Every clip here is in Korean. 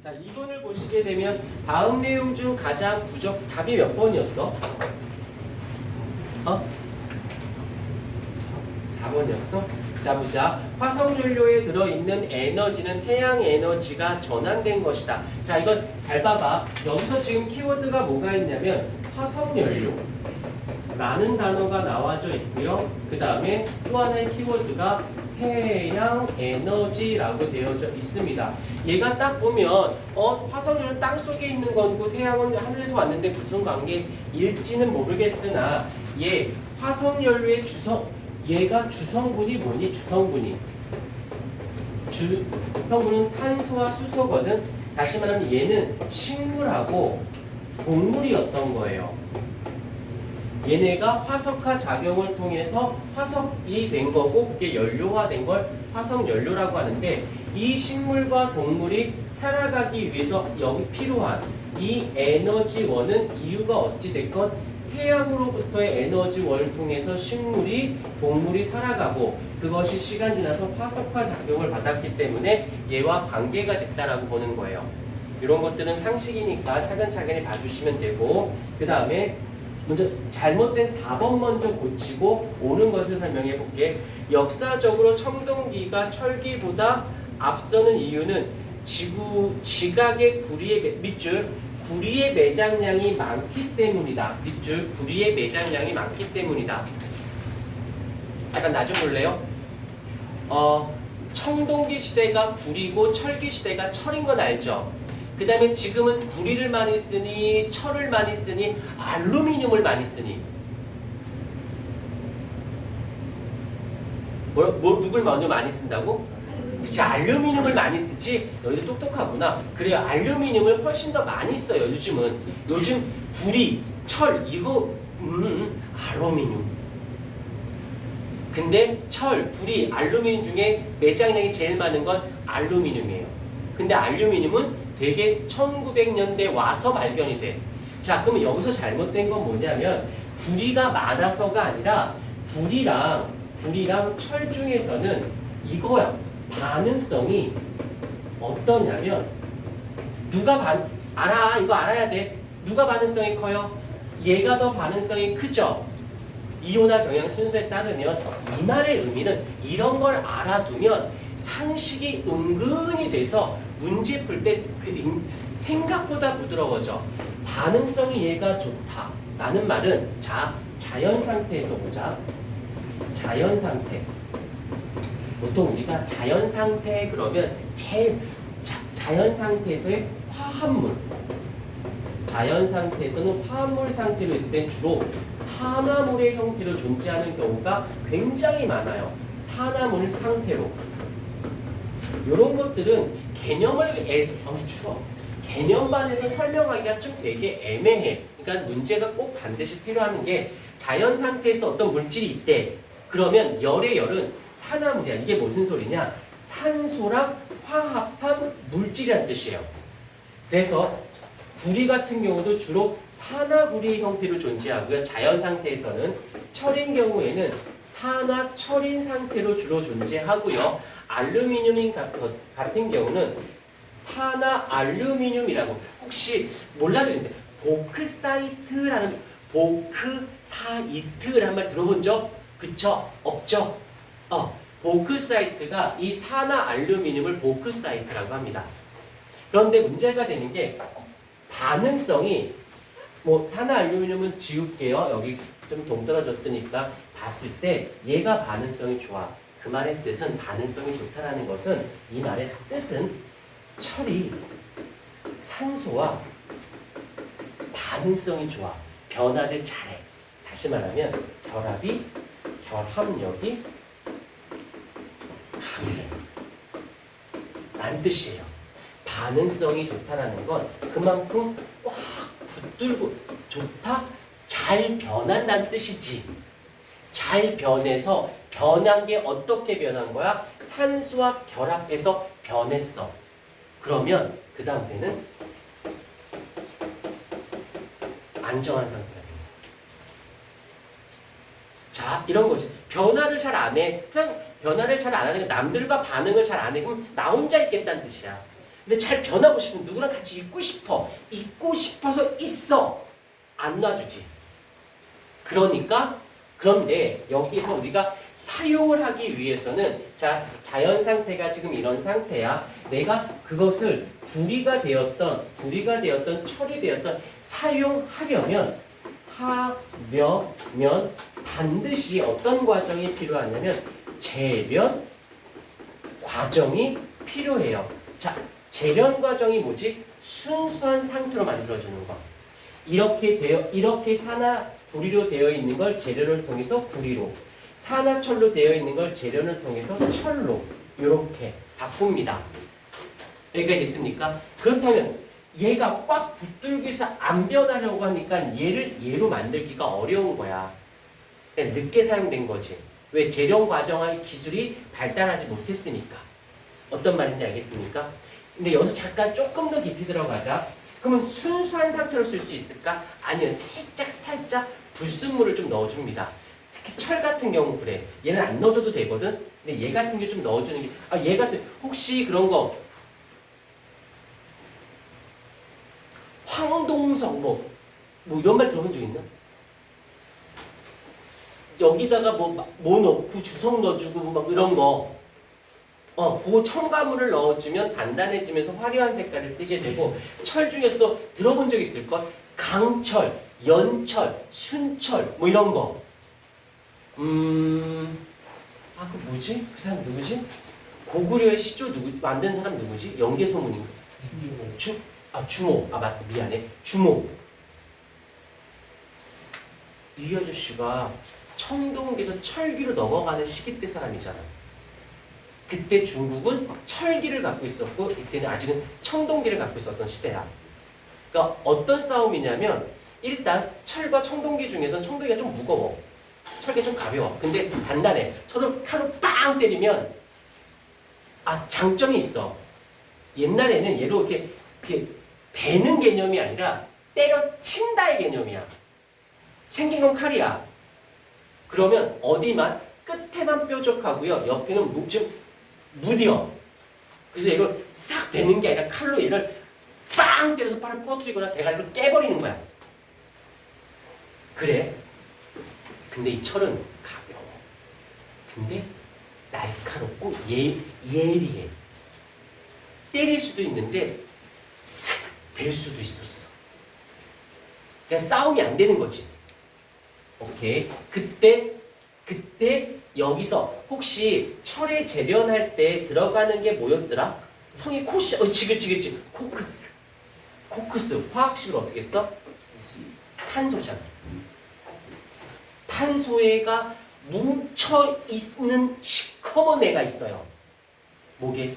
자, 2번을 보시게 되면 다음 내용 중 가장 답이 몇 번이었어? 4번이었어? 자, 보자. 화석연료에 들어있는 에너지는 태양 에너지가 전환된 것이다. 자, 이건 잘 봐봐. 여기서 지금 키워드가 뭐가 있냐면 화석연료 라는 단어가 나와져 있고요. 그 다음에 또 하나의 키워드가 태양 에너지라고 되어져 있습니다. 얘가 딱 보면 화석연료는 땅 속에 있는 거고 태양은 하늘에서 왔는데 무슨 관계일지는 모르겠으나 얘 화석연료의 얘가 주성분이 뭐니? 주성분은 탄소와 수소거든. 다시 말하면 얘는 식물하고 동물이었던 거예요. 얘네가 화석화 작용을 통해서 화석이 된 거고 그게 연료화된 걸 화석연료라고 하는데 이 식물과 동물이 살아가기 위해서 여기 필요한 이 에너지원은 이유가 어찌됐건 태양으로부터의 에너지원을 통해서 동물이 살아가고 그것이 시간 지나서 화석화 작용을 받았기 때문에 얘와 관계가 됐다라고 보는 거예요. 이런 것들은 상식이니까 차근차근히 봐주시면 되고 그 다음에 먼저 잘못된 4번 먼저 고치고 옳은 것을 설명해 볼게. 역사적으로 청동기가 철기보다 앞서는 이유는 지각의 구리의 매장량이 많기 때문이다. 밑줄 구리의 매장량이 많기 때문이다. 약간 나 좀 볼래요? 청동기 시대가 구리고 철기 시대가 철인 건 알죠? 그 다음에 지금은 구리를 많이 쓰니 철을 많이 쓰니 알루미늄을 많이 쓰니 누굴 먼저 많이 쓴다고? 그치, 알루미늄을 많이 쓰지. 너희들 똑똑하구나. 그래요, 알루미늄을 훨씬 더 많이 써요. 요즘 구리, 철 이거 알루미늄. 근데 철, 구리, 알루미늄 중에 매장량이 제일 많은 건 알루미늄이에요. 근데 알루미늄은 되게 1900년대 와서 발견이 돼. 자, 그러면 여기서 잘못된 건 뭐냐면 구리가 많아서가 아니라 구리랑 철 중에서는 이거야. 반응성이 어떠냐면 이거 알아야 돼. 누가 반응성이 커요? 얘가 더 반응성이 크죠. 이온화 경향 순서에 따르면 이 말의 의미는 이런 걸 알아두면 상식이 은근히 돼서 문제 풀 때 생각보다 부드러워져. 반응성이 얘가 좋다 라는 말은 자연 상태에서 보자. 자연 상태. 보통 우리가 자연 상태 그러면 자연 상태에서의 화합물. 자연 상태에서는 화합물 상태로 있을 땐 주로 산화물의 형태로 존재하는 경우가 굉장히 많아요. 산화물 상태로. 이런 것들은 개념반에서 설명하기가 좀 되게 애매해. 그러니까 문제가 꼭 반드시 필요한 게 자연 상태에서 어떤 물질이 있대. 그러면 열의 열은 산화물이야. 이게 무슨 소리냐? 산소랑 화합한 물질이란 뜻이에요. 그래서 구리 같은 경우도 주로 산화구리 형태로 존재하고요. 자연 상태에서는 철인 경우에는 산화철인 상태로 주로 존재하고요. 알루미늄 같은 경우는 산화알루미늄이라고. 혹시 몰라도 되는데 보크사이트라는 말 들어본 적? 그쵸? 없죠? 보크사이트가 이 산화알루미늄을 보크사이트라고 합니다. 그런데 문제가 되는 게 반응성이 산화알루미늄은 지울게요. 여기 좀 동떨어졌으니까 봤을 때 얘가 반응성이 좋아. 그 말의 뜻은 반응성이 좋다라는 것은 이 말의 뜻은 철이 산소와 반응성이 좋아. 변화를 잘해. 다시 말하면 결합력이 강해 라는 뜻이에요. 반응성이 좋다라는 건 그만큼 꽉 붙들고 좋다, 잘 변한다는 뜻이지. 잘 변해서 변한 게 어떻게 변한 거야? 산소와 결합해서 변했어. 그러면 그 다음에는 안정한 상태가 됩니다. 자, 이런 거지. 변화를 잘 안 해. 그냥 변화를 잘 안 하는 게 남들과 반응을 잘 안 해. 그럼 나 혼자 있겠다는 뜻이야. 근데 잘 변하고 싶은 누구랑 같이 있고 싶어. 있고 싶어서 있어. 안 놔주지. 그러니까 그런데 여기서 우리가 사용을 하기 위해서는 자연 상태가 지금 이런 상태야. 내가 그것을 구리가 되었던 철이 되었던 사용하려면 하려면 반드시 어떤 과정이 필요하냐면 재련 과정이 필요해요. 자, 재련 과정이 뭐지? 순수한 상태로 만들어주는 거. 이렇게 산화 구리로 되어 있는 걸 재련을 통해서 구리로, 산화철로 되어 있는 걸 재련을 통해서 철로 이렇게 바꿉니다. 여기까지 됐습니까? 그렇다면 얘가 꽉 붙들기 위해서 안 변하려고 하니까 얘로 만들기가 어려운 거야. 그러니까 늦게 사용된 거지. 왜? 재련 과정의 기술이 발달하지 못했으니까. 어떤 말인지 알겠습니까? 근데 여기서 잠깐 조금 더 깊이 들어가자. 그러면 순수한 상태로 쓸 수 있을까? 아니요. 살짝 불순물을 좀 넣어줍니다. 특히 철 같은 경우 그래. 얘는 안 넣어줘도 되거든. 근데 얘 같은 게 좀 넣어주는 게 얘 같은 혹시 그런 거 황동석 뭐 이런 말 들어본 적 있나? 여기다가 뭐 넣고 주석 넣어주고 막 이런 거. 그 첨가물을 넣어주면 단단해지면서 화려한 색깔을 띠게 되고, 철 중에서도 들어본 적 있을걸? 강철, 연철, 순철 뭐 이런 거. 그 뭐지? 그 사람 누구지? 고구려의 시조 만든 사람 누구지? 연개소문인가? 주모. 미안해. 주모. 이 아저씨가 청동기에서 철기로 넘어가는 시기 때 사람이잖아. 그때 중국은 철기를 갖고 있었고 이때는 아직은 청동기를 갖고 있었던 시대야. 그러니까 어떤 싸움이냐면 일단 철과 청동기 중에선 청동기가 좀 무거워. 철기가 좀 가벼워. 근데 단단해. 서로 칼로 빵 때리면 장점이 있어. 옛날에는 얘로 이렇게 베는 개념이 아니라 때려친다의 개념이야. 생긴 건 칼이야. 그러면 어디만 끝에만 뾰족하고요. 옆에는 좀 무뎌. 그래서 이걸 싹 베는 게 아니라 칼로 얘를 빵 때려서 팔을 부러뜨리거나 대가리를 깨버리는 거야. 그래. 근데 이 철은 가벼워. 근데 날카롭고 예리해. 때릴 수도 있는데 싹 벨 수도 있었어. 그러니까 싸움이 안 되는 거지. 오케이. 그때 여기서 혹시 철에 재련할 때 들어가는 게 뭐였더라? 성이 그치. 코크스. 화학식으로 어떻게 써? 탄소잖아. 탄소에가 뭉쳐있는 시커먼 애가 있어요. 뭐게?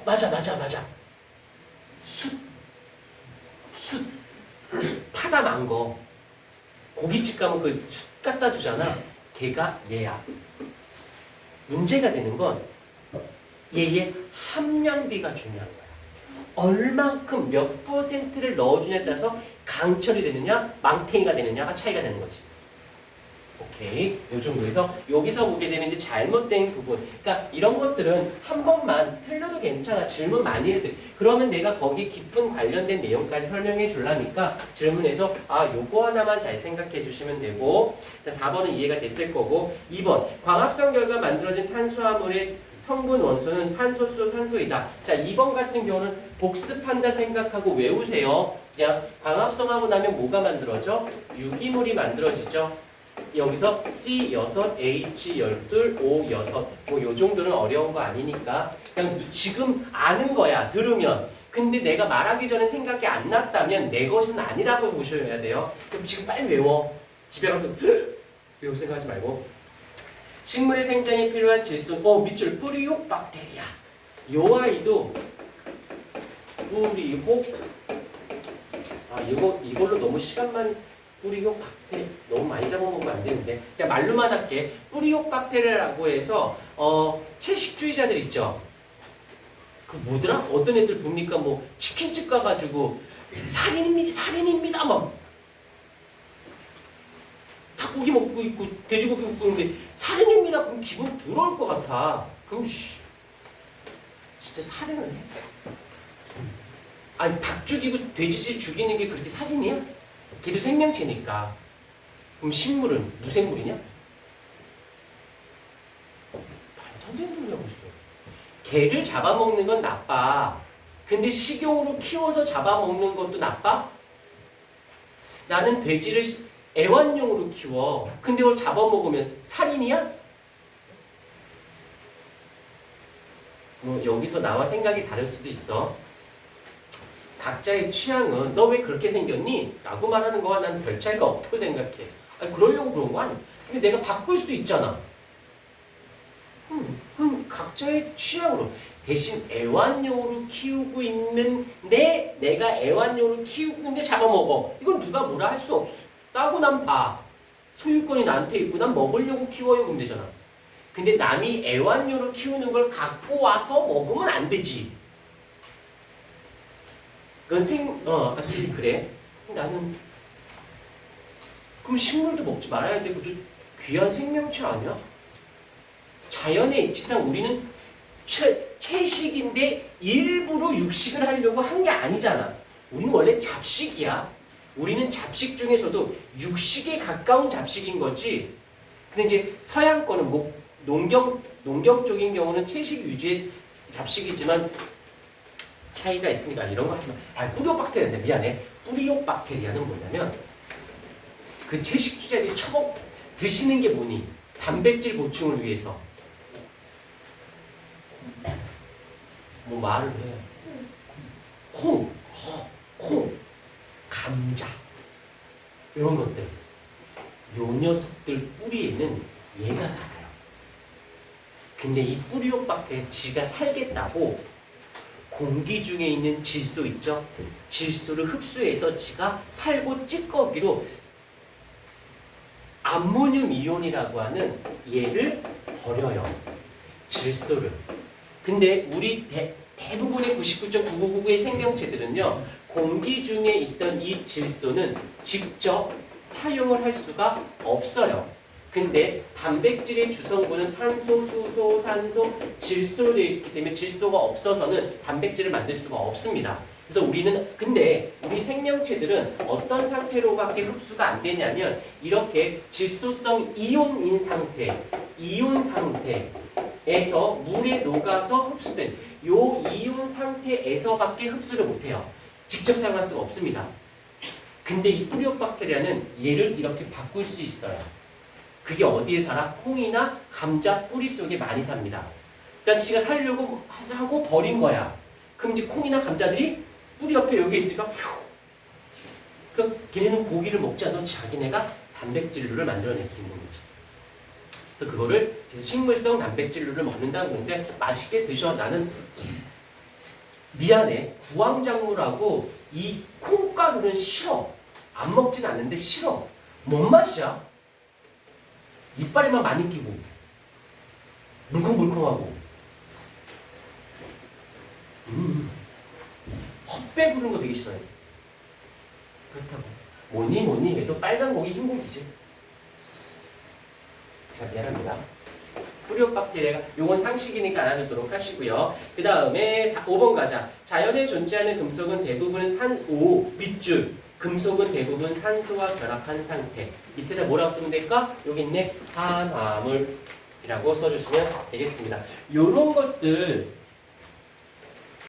맞아. 숯. 타다 만 거. 고깃집 가면 그 숯 갖다 주잖아. 걔가 얘야. 문제가 되는 건 얘의 함량비가 중요한 거야. 얼만큼 몇 퍼센트를 넣어주냐에 따라서 강철이 되느냐 망탱이가 되느냐가 차이가 되는 거지. 오케이. 요 정도에서 여기서 보게 되면 이제 잘못된 부분. 그러니까 이런 것들은 한 번만 틀려도 괜찮아. 질문 많이 해도 돼. 그러면 내가 거기 깊은 관련된 내용까지 설명해 주려니까 질문에서 요거 하나만 잘 생각해 주시면 되고, 4번은 이해가 됐을 거고, 2번 광합성 결과 만들어진 탄수화물의 성분 원소는 탄소수 산소이다. 자, 2번 같은 경우는 복습한다 생각하고 외우세요. 그냥 광합성하고 나면 뭐가 만들어져? 유기물이 만들어지죠. 여기서 C6, H12, O6 뭐 요 정도는 어려운 거 아니니까 그냥 지금 아는 거야. 들으면. 근데 내가 말하기 전에 생각이 안 났다면 내 것은 아니라고 보셔야 돼요. 그럼 지금 빨리 외워. 집에 가서 외울 생각하지 말고. 식물의 생장에 필요한 질소, 밑줄 뿌리옥박테리아. 요 아이도 뿌리옥. 이걸로 너무 시간만 뿌리옥 박테리아 너무 많이 잡아먹으면 안 되는데 그냥 말로만 할게. 뿌리옥 박테리아라고 해서 채식주의자들 있죠. 그 뭐더라? 어떤 애들 봅니까? 뭐 치킨집 가가지고 살인입니다 막 닭고기 먹고 있고 돼지고기 먹고 있는데 살인입니다. 그럼 기분 더러울 것 같아. 그럼 진짜 살인을 해? 아니 닭 죽이고 돼지 죽이는 게 그렇게 살인이야? 걔도 생명체니까. 그럼 식물은 무생물이냐? 말도 안 되는 소리 하고 있어. 개를 잡아먹는 건 나빠. 근데 식용으로 키워서 잡아먹는 것도 나빠? 나는 돼지를 애완용으로 키워. 근데 그걸 잡아먹으면 살인이야? 뭐 여기서 나와 생각이 다를 수도 있어. 각자의 취향은 너 왜 그렇게 생겼니? 라고 말하는 거와 난 별 차이가 없다고 생각해. 아니, 그러려고 그런 거 아니야. 근데 내가 바꿀 수도 있잖아. 그럼 각자의 취향으로. 대신 애완용으로 키우고 있는데 내가 애완용으로 키우고 있는데 잡아먹어. 이건 누가 뭐라 할 수 없다고 난 봐. 소유권이 나한테 있고 난 먹으려고 키워요. 그럼 되잖아. 근데 남이 애완용으로 키우는 걸 갖고 와서 먹으면 안 되지. 그건 아니 그래. 나는 그럼 식물도 먹지 말아야 돼. 그것도 귀한 생명체 아니야? 자연의 이치상 우리는 채식인데 일부러 육식을 하려고 한 게 아니잖아. 우리는 원래 잡식이야. 우리는 잡식 중에서도 육식에 가까운 잡식인 거지. 근데 이제 서양권은 농경 쪽인 경우는 채식 유지의 잡식이지만 차이가 있으니까 이런 거 하지 마. 뿌리오박테리아인데 미안해. 뿌리오박테리아는 뭐냐면 그 채식 주자들이 드시는 게 뭐니? 단백질 보충을 위해서. 뭐 말을 해. 콩, 감자 이런 것들. 요 녀석들 뿌리에는 얘가 살아요. 근데 이 뿌리오박테리아 지가 살겠다고 공기 중에 있는 질소 있죠? 질소를 흡수해서 지가 살고 찌꺼기로 암모늄 이온이라고 하는 얘를 버려요. 질소를. 근데 우리 대부분의 99.9999의 생명체들은요. 공기 중에 있던 이 질소는 직접 사용을 할 수가 없어요. 근데 단백질의 주성분은 탄소, 수소, 산소, 질소로 되어 있기 때문에 질소가 없어서는 단백질을 만들 수가 없습니다. 그래서 근데 우리 생명체들은 어떤 상태로밖에 흡수가 안 되냐면 이렇게 질소성 이온 상태에서 물에 녹아서 흡수된 요 이온 상태에서밖에 흡수를 못해요. 직접 사용할 수가 없습니다. 근데 이 뿌리오박테리아는 얘를 이렇게 바꿀 수 있어요. 그게 어디에 살아? 콩이나 감자 뿌리 속에 많이 삽니다. 그러니까 지가 살려고 하고 버린 거야. 그럼 이제 콩이나 감자들이 뿌리 옆에 여기 있으니까 그러니까 걔네는 고기를 먹지 않아도 자기네가 단백질류를 만들어낼 수 있는 거지. 그래서 그거를 식물성 단백질류를 먹는다고 그러는데 맛있게 드셔. 나는 미안해. 구황작물하고 이 콩가루는 싫어. 안 먹진 않는데 싫어. 뭔 맛이야? 이빨에만 많이 끼고 물컹물컹하고 헛배 부르는 거 되게 싫어해. 그렇다고 뭐니 해도 빨간 고기 흰 고기지. 자, 미안합니다. 뿌리오박테리아가 요건 상식이니까 알아두도록 하시고요. 그 다음에 5번 가자. 자연에 존재하는 금속은 대부분 밑줄. 금속은 대부분 산소와 결합한 상태. 밑에다 뭐라고 쓰면 될까? 여기 있네. 산화물이라고 써주시면 되겠습니다. 요런 것들